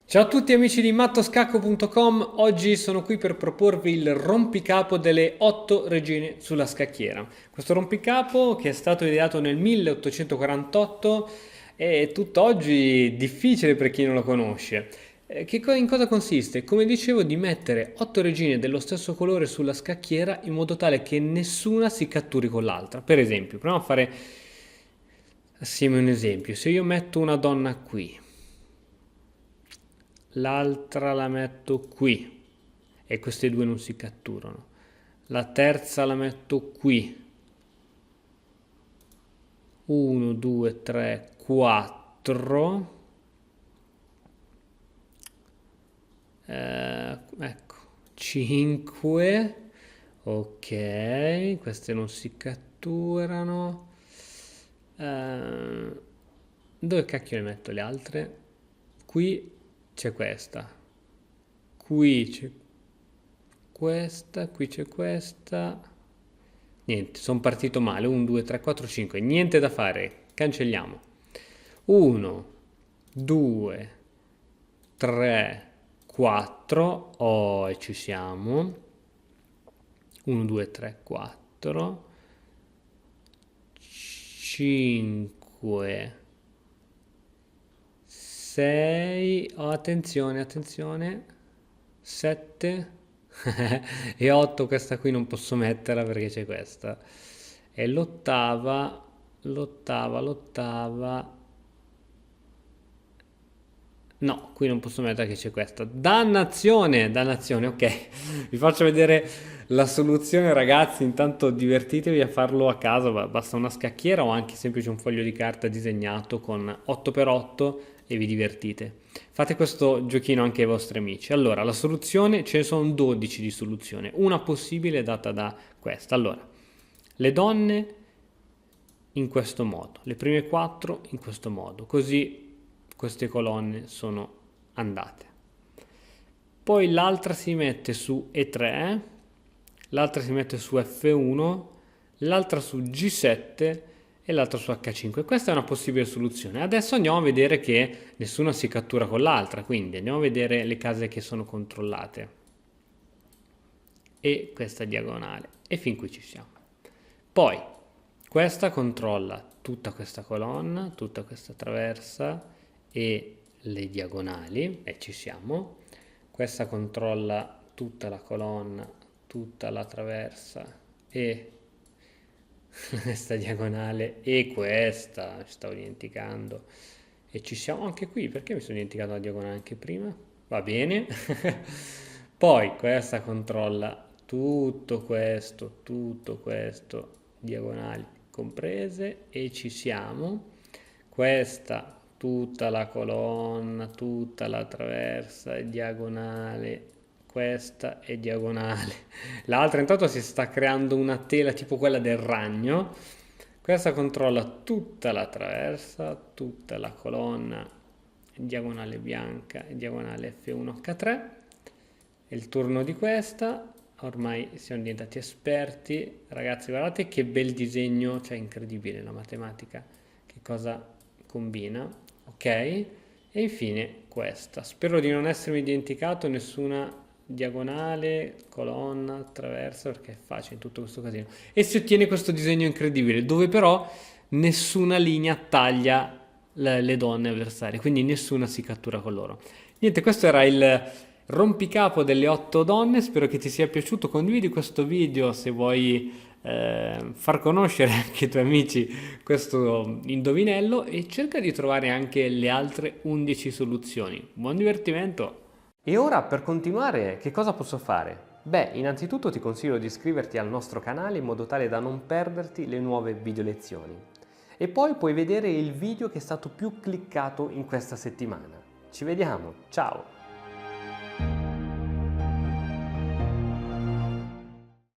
Ciao a tutti amici di mattoscacco.com, oggi sono qui per proporvi il rompicapo delle 8 regine sulla scacchiera. Questo rompicapo, che è stato ideato nel 1848, è tutt'oggi difficile per chi non lo conosce. In cosa consiste? Come dicevo, di mettere 8 regine dello stesso colore sulla scacchiera in modo tale che nessuna si catturi con l'altra. Per esempio, proviamo a fare assieme un esempio. Se io metto una donna qui, l'altra la metto qui e queste due non si catturano. La terza la metto qui. 1, 2, 3, 4. Ecco, 5. Ok, queste non si catturano. Eh, dove cacchio le metto le altre? Qui c'è questa. Qui c'è questa, qui c'è questa. Niente, sono partito male. 1, 2, 3, 4, 5. Niente da fare. Cancelliamo. 1, 2, 3, 4. Oh, e ci siamo. 1, 2, 3, 4. 5, 6. Oh, attenzione, attenzione. 7. E 8 questa qui non posso metterla perché c'è questa. E l'ottava, l'ottava. No, qui non posso mettere che c'è questa. Dannazione, dannazione, ok. Vi faccio vedere la soluzione, ragazzi. Intanto divertitevi a farlo a casa, basta una scacchiera o anche semplice un foglio di carta disegnato con 8x8 e vi divertite. Fate questo giochino anche ai vostri amici. Allora, la soluzione, ce ne sono 12 di soluzione. Una possibile è data da questa. Allora, le donne in questo modo, le prime 4 in questo modo, così queste colonne sono andate. Poi l'altra si mette su E3, l'altra si mette su F1, l'altra su G7 e l'altra su H5. Questa è una possibile soluzione. Adesso andiamo a vedere che nessuna si cattura con l'altra, quindi andiamo a vedere le case che sono controllate. E questa diagonale. E fin qui ci siamo. Poi questa controlla tutta questa colonna, tutta questa traversa e le diagonali, e ci siamo. Questa controlla tutta la colonna, tutta la traversa e questa diagonale e questa, ci stavo dimenticando. E ci siamo anche qui, perché mi sono dimenticato la diagonale anche prima? Va bene. Poi questa controlla tutto questo, diagonali comprese e ci siamo. Questa tutta la colonna, tutta la traversa e diagonale, questa è diagonale. L'altra intanto si sta creando una tela tipo quella del ragno. Questa controlla tutta la traversa, tutta la colonna, diagonale bianca e diagonale F1H3. È il turno di questa. Ormai siamo diventati esperti. Ragazzi, guardate che bel disegno, cioè incredibile la matematica, che cosa combina, ok? E infine questa. Spero di non essermi dimenticato nessuna diagonale, colonna, traversa, perché è facile in tutto questo casino. E si ottiene questo disegno incredibile, dove però nessuna linea taglia le donne avversarie, quindi nessuna si cattura con loro. Niente, questo era il rompicapo delle 8 donne, spero che ti sia piaciuto, condividi questo video se vuoi far conoscere anche ai tuoi amici questo indovinello e cerca di trovare anche le altre 11 soluzioni. Buon divertimento! E ora per continuare che cosa posso fare? Beh, innanzitutto ti consiglio di iscriverti al nostro canale in modo tale da non perderti le nuove video lezioni. E poi puoi vedere il video che è stato più cliccato in questa settimana. Ci vediamo, ciao!